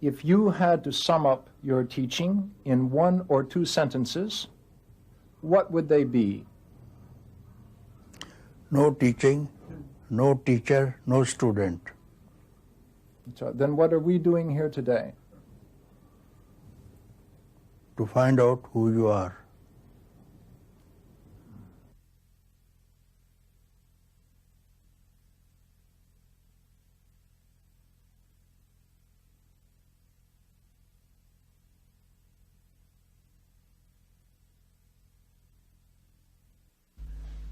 if you had to sum up your teaching in 1 or 2 sentences, what would they be? No teaching, no teacher, no student. So then what are we doing here today? To find out who you are.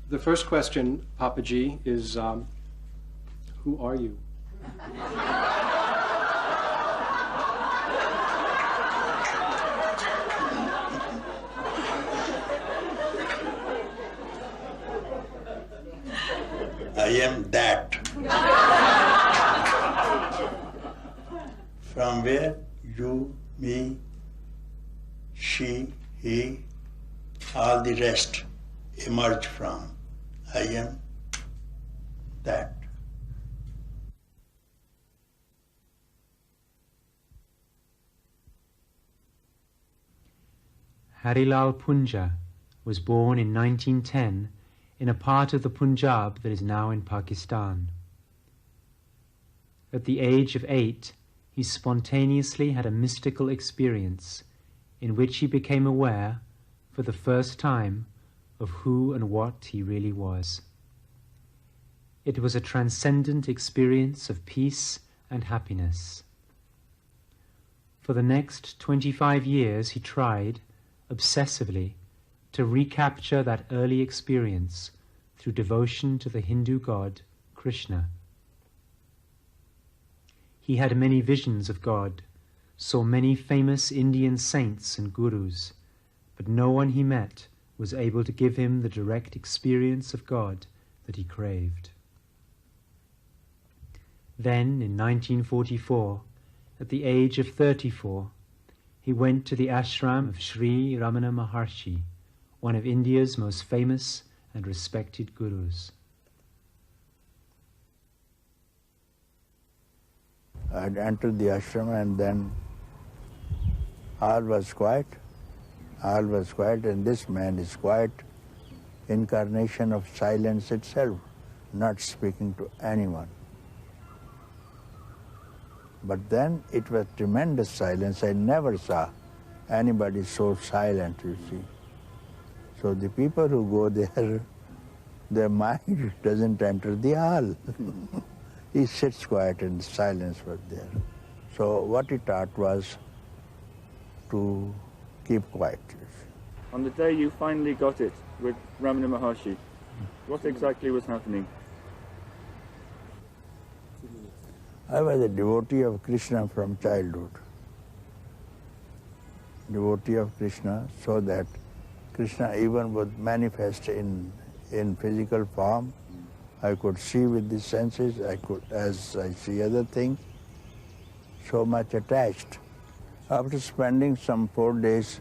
The first question, Papaji, is who are you? I am that. From where you, me, she, he, all the rest emerge from. I am that. Harilal Punja was born in 1910 in a part of the Punjab that is now in Pakistan. At the age of 8, he spontaneously had a mystical experience in which he became aware, for the first time, of who and what he really was. It was a transcendent experience of peace and happiness. For the next 25 years he tried, obsessively, to recapture that early experience through devotion to the Hindu god, Krishna. He had many visions of God, saw many famous Indian saints and gurus, but no one he met was able to give him the direct experience of God that he craved. Then, in 1944, at the age of 34, he went to the ashram of Sri Ramana Maharshi, one of India's most famous and respected gurus. I had entered the ashram and then all was quiet. All was quiet, and this man is quiet, incarnation of silence itself, not speaking to anyone. But then it was tremendous silence. I never saw anybody so silent, you see. So the people who go there, their mind doesn't enter the hall. He sits quiet and silence was there. So what he taught was to keep quiet. On the day you finally got it with Ramana Maharshi, what exactly was happening? I was a devotee of Krishna from childhood. Devotee of Krishna, so that Krishna even would manifest in physical form. I could see with the senses, as I see other things, so much attached. After spending some 4 days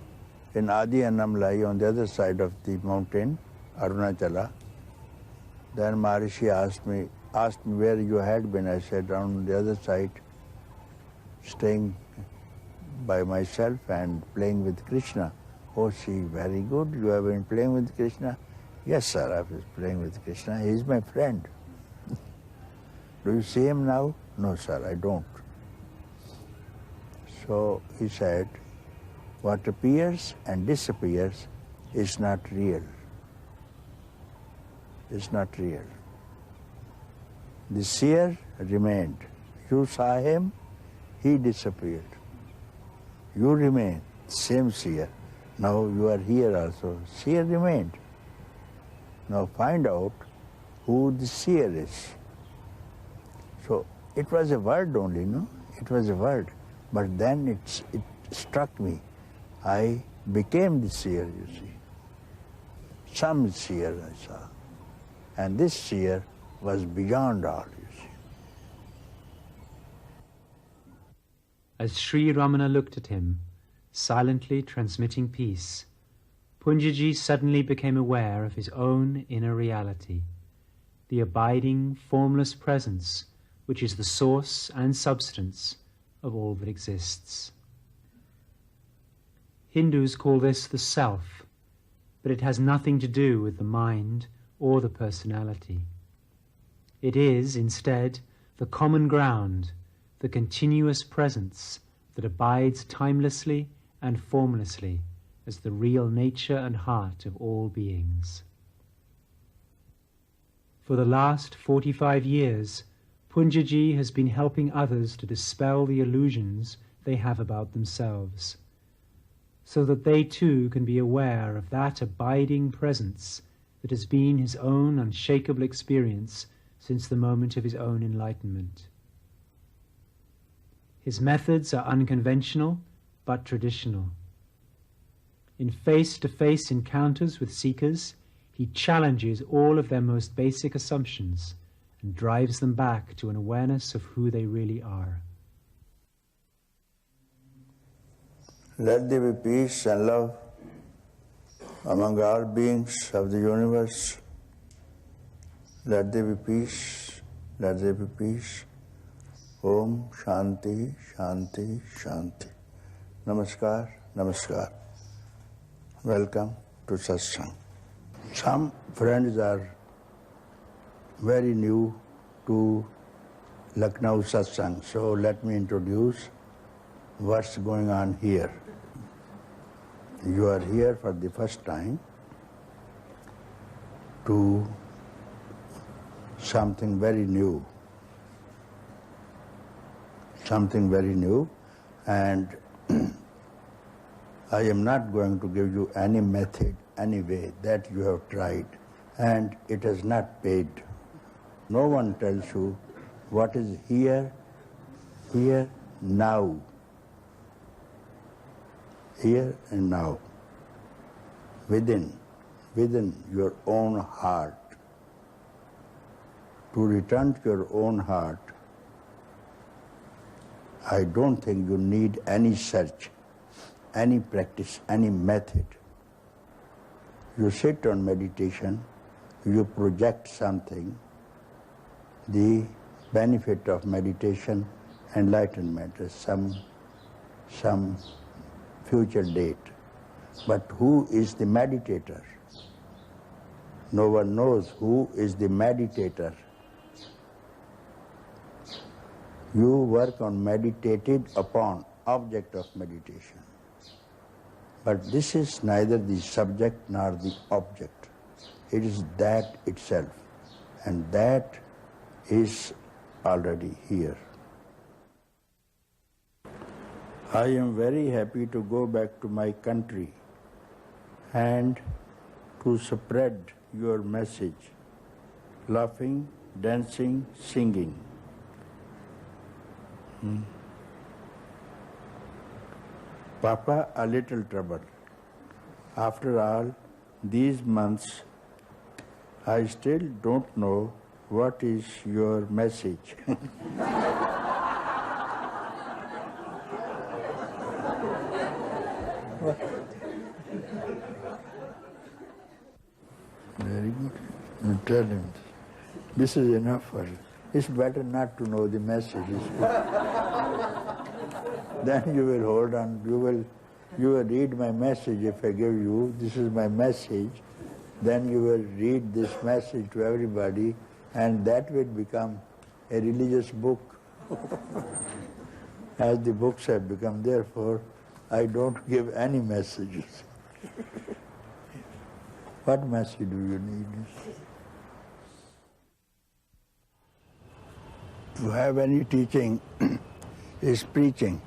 in Adi Annamlai on the other side of the mountain, Arunachala, then Maharishi asked me where you had been. I said, on the other side, staying by myself and playing with Krishna. Oh, see, very good, you have been playing with Krishna? Yes, sir, I was playing with Krishna. He is my friend. Do you see him now? No, sir, I don't. So he said, what appears and disappears is not real. It's not real. The seer remained. You saw him, he disappeared. You remain, same seer. Now you are here also. Seer remained. Now find out who the seer is. So it was a word only, no? It was a word. But then it struck me. I became the seer, you see. Some seer I saw. And this seer was beyond all, you see. As Sri Ramana looked at him, silently transmitting peace, Punjaji suddenly became aware of his own inner reality, the abiding, formless presence which is the source and substance of all that exists. Hindus call this the self, but it has nothing to do with the mind or the personality. It is, instead, the common ground, the continuous presence that abides timelessly and formlessly as the real nature and heart of all beings. For the last 45 years, Punjaji has been helping others to dispel the illusions they have about themselves, so that they too can be aware of that abiding presence that has been his own unshakable experience since the moment of his own enlightenment. His methods are unconventional but traditional. In face-to-face encounters with seekers, he challenges all of their most basic assumptions and drives them back to an awareness of who they really are. Let there be peace and love among all beings of the universe. Let there be peace, let there be peace. Om Shanti, Shanti, Shanti. Namaskar, Namaskar. Welcome to Satsang. Some friends are very new to Lucknow Satsang, so let me introduce what's going on here. You are here for the first time to something very new, and I am not going to give you any method, any way that you have tried, and it has not paid. No one tells you what is here, now. Here and now, within your own heart. To return to your own heart, I don't think you need any search, any practice, any method. You sit on meditation, you project something, the benefit of meditation, enlightenment, is some future date. But who is the meditator? No one knows who is the meditator. You work on meditated upon object of meditation. But this is neither the subject nor the object. It is that itself. And that is already here. I am very happy to go back to my country and to spread your message, laughing, dancing, singing. Papa, a little trouble. After all these months, I still don't know what is your message. Very good. You tell him. This is enough for you. It's better not to know the message. Then you will hold on. You will read my message if I give you. This is my message. Then you will read this message to everybody, and that will become a religious book. As the books have become. Therefore, I don't give any messages. What message do you need? To have any teaching is preaching.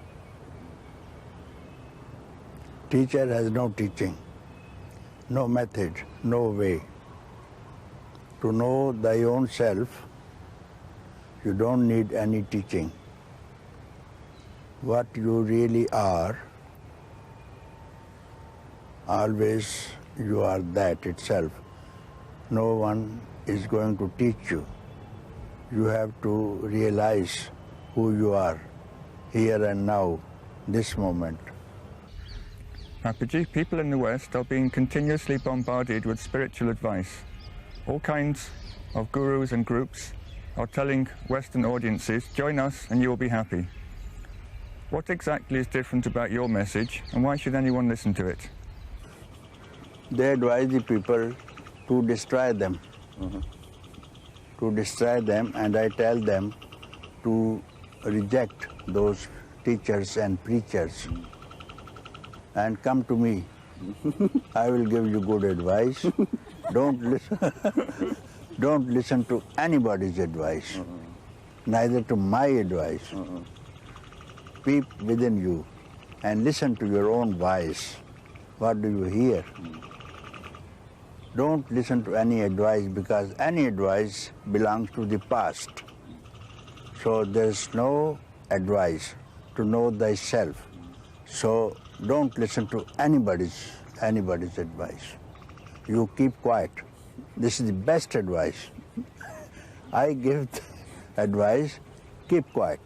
Teacher has no teaching, no method, no way. To know thy own self, you don't need any teaching. What you really are, always you are that itself. No one is going to teach you. You have to realize who you are, here and now, this moment. Papaji, people in the West are being continuously bombarded with spiritual advice. All kinds of gurus and groups are telling Western audiences, join us and you will be happy. What exactly is different about your message, and why should anyone listen to it? They advise the people to destroy them. To destroy them, and I tell them to reject those teachers and preachers and come to me. I will give you good advice. Don't listen to anybody's advice, neither to my advice. Peep within you and listen to your own voice. What do you hear? Don't listen to any advice, because any advice belongs to the past. So there's no advice to know thyself. So don't listen to anybody's advice. You keep quiet. This is the best advice. I give advice, keep quiet.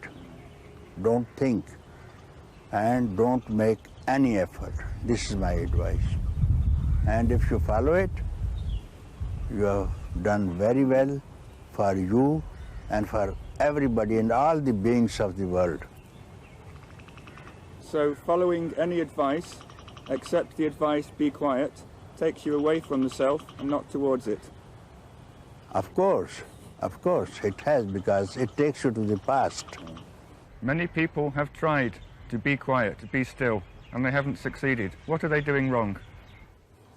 Don't think and don't make any effort. This is my advice. And if you follow it, you have done very well for you and for everybody and all the beings of the world. So following any advice, except the advice be quiet, takes you away from the self and not towards it. Of course it has, because it takes you to the past. Many people have tried to be quiet, to be still, and they haven't succeeded. What are they doing wrong?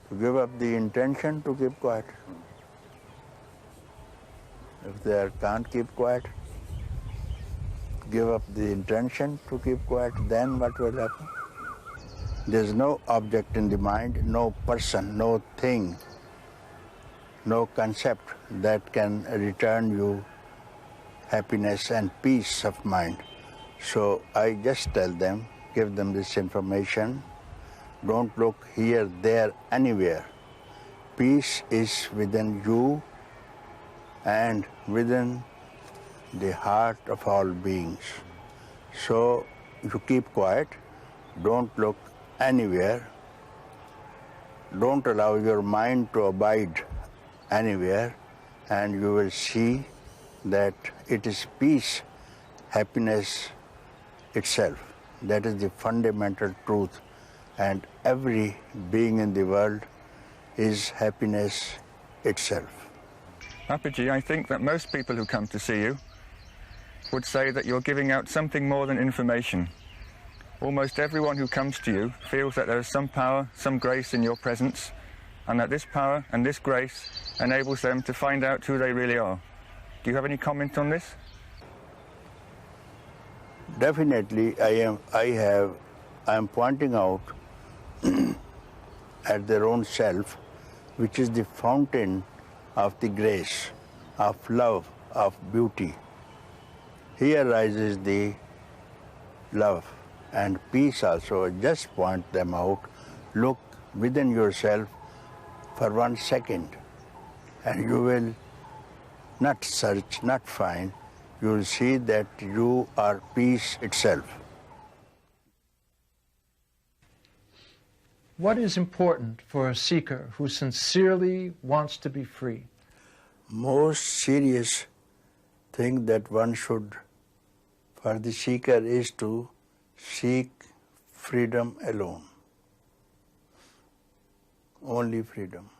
To give up the intention to keep quiet. If they can't keep quiet, give up the intention to keep quiet, then what will happen? There's no object in the mind, no person, no thing, no concept that can return you happiness and peace of mind. So I just tell them, give them this information. Don't look here, there, anywhere. Peace is within you and within the heart of all beings. So you keep quiet, don't look anywhere, don't allow your mind to abide anywhere, and you will see that it is peace, happiness itself. That is the fundamental truth, and every being in the world is happiness itself. Papaji, I think that most people who come to see you would say that you're giving out something more than information. Almost everyone who comes to you feels that there is some power, some grace in your presence, and that this power and this grace enables them to find out who they really are. Do you have any comment on this? Definitely, I am pointing out at their own self, which is the fountain of the grace, of love, of beauty. Here rises the love and peace also. Just point them out. Look within yourself for 1 second, and you will not search, not find. You will see that you are peace itself. What is important for a seeker who sincerely wants to be free? Most serious thing that one should, for the seeker, is to seek freedom alone. Only freedom.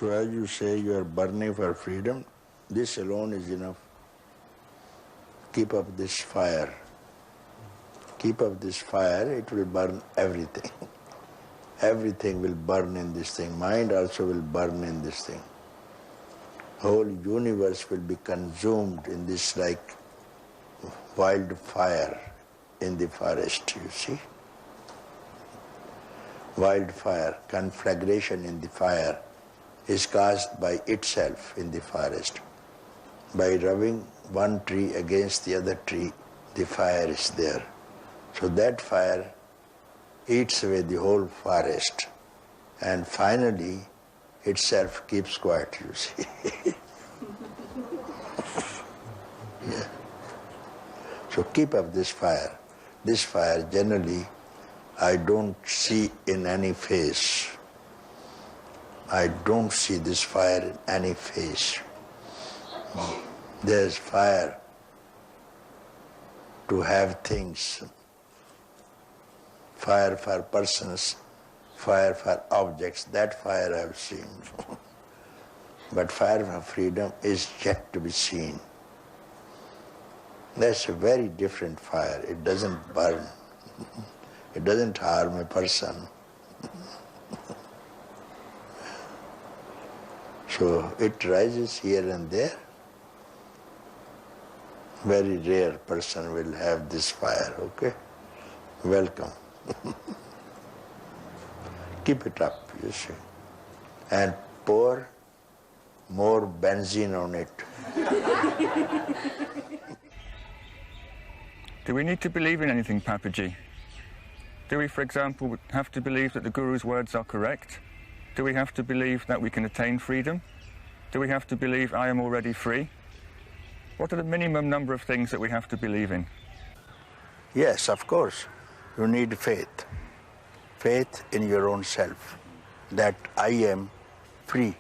So as you say, you are burning for freedom, this alone is enough. Keep up this fire. Keep up this fire, it will burn everything. Everything will burn in this thing. Mind also will burn in this thing. Whole universe will be consumed in this like wildfire in the forest, you see. Wildfire, conflagration in the fire is caused by itself in the forest. By rubbing one tree against the other tree, the fire is there. So that fire eats away the whole forest, and finally itself keeps quiet, you see. Yeah. So keep up this fire. This fire generally I don't see in any face. I don't see this fire in any face. There's fire to have things. Fire for persons, fire for objects, that fire I have seen. But fire for freedom is yet to be seen. That's a very different fire. It doesn't burn. It doesn't harm a person. So it rises here and there. Very rare person will have this fire, okay? Welcome. Keep it up, you see. And pour more benzene on it. Do we need to believe in anything, Papaji? Do we, for example, have to believe that the Guru's words are correct? Do we have to believe that we can attain freedom? Do we have to believe I am already free? What are the minimum number of things that we have to believe in? Yes, of course. You need faith. Faith in your own self, that I am free.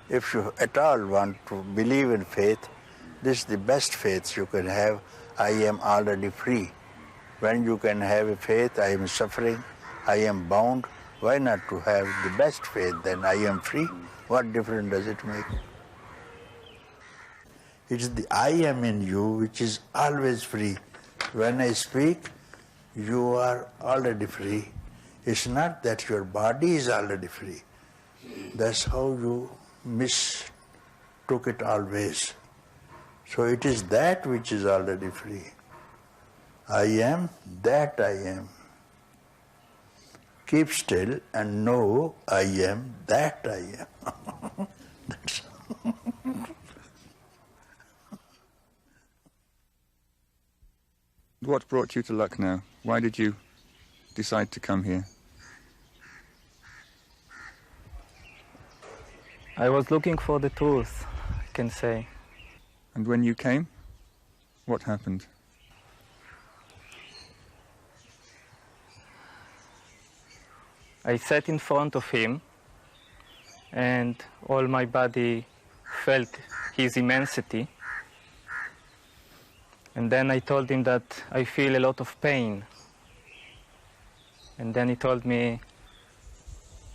If you at all want to believe in faith, this is the best faith you can have. I am already free. When you can have a faith, I am suffering, I am bound, why not to have the best faith, then I am free? What difference does it make? It is the I am in you which is always free. When I speak, you are already free. It's not that your body is already free. That's how you mistook it always. So it is that which is already free. I am that I am. Keep still and know I am that I am. That's What brought you to Lucknow? Why did you decide to come here? I was looking for the truth, I can say. And when you came, what happened? I sat in front of him and all my body felt his immensity. And then I told him that I feel a lot of pain. And then he told me,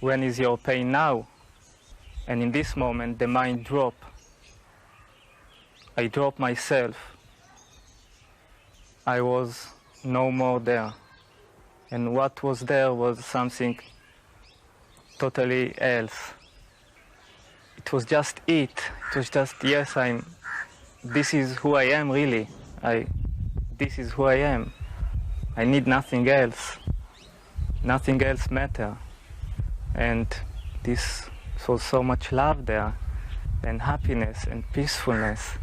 when is your pain now? And in this moment, the mind dropped. I dropped myself. I was no more there. And what was there was something totally else. It was just it. It was just, yes, this is who I am really. This is who I am. I need nothing else. Nothing else matters. And this was so much love there, and happiness and peacefulness.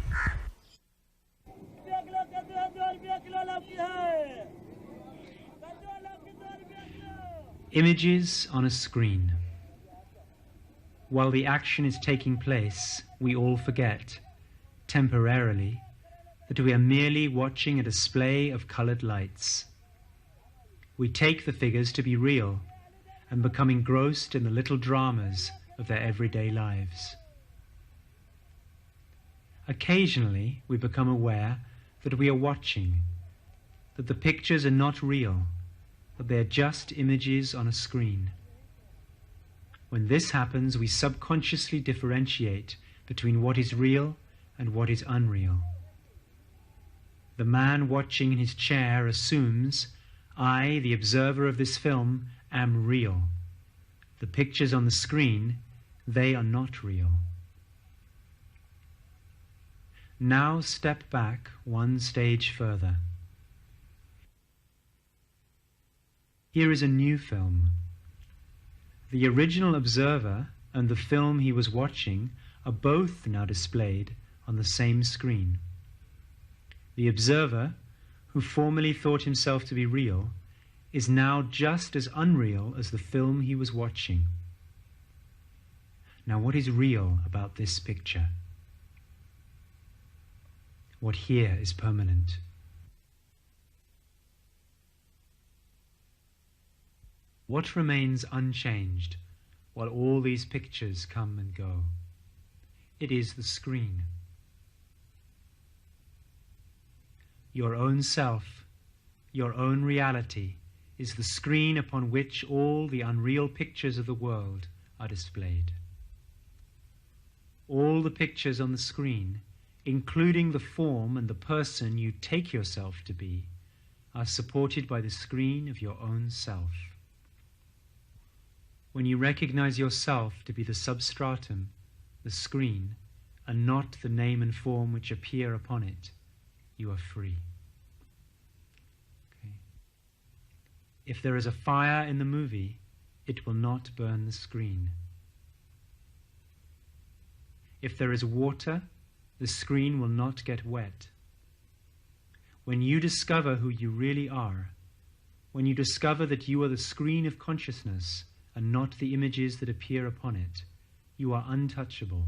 Images on a screen. While the action is taking place, we all forget, temporarily, that we are merely watching a display of colored lights. We take the figures to be real and become engrossed in the little dramas of their everyday lives. Occasionally, we become aware that we are watching, that the pictures are not real, that they are just images on a screen. When this happens, we subconsciously differentiate between what is real and what is unreal. The man watching in his chair assumes, I, the observer of this film, am real. The pictures on the screen, they are not real. Now step back one stage further. Here is a new film. The original observer and the film he was watching are both now displayed on the same screen. The observer, who formerly thought himself to be real, is now just as unreal as the film he was watching. Now, what is real about this picture? What here is permanent? What remains unchanged while all these pictures come and go? It is the screen. Your own self, your own reality, is the screen upon which all the unreal pictures of the world are displayed. All the pictures on the screen, including the form and the person you take yourself to be, are supported by the screen of your own self. When you recognize yourself to be the substratum, the screen, and not the name and form which appear upon it, you are free. Okay. If there is a fire in the movie, it will not burn the screen. If there is water, the screen will not get wet. When you discover who you really are, when you discover that you are the screen of consciousness and not the images that appear upon it, you are untouchable,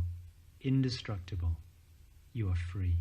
indestructible. You are free.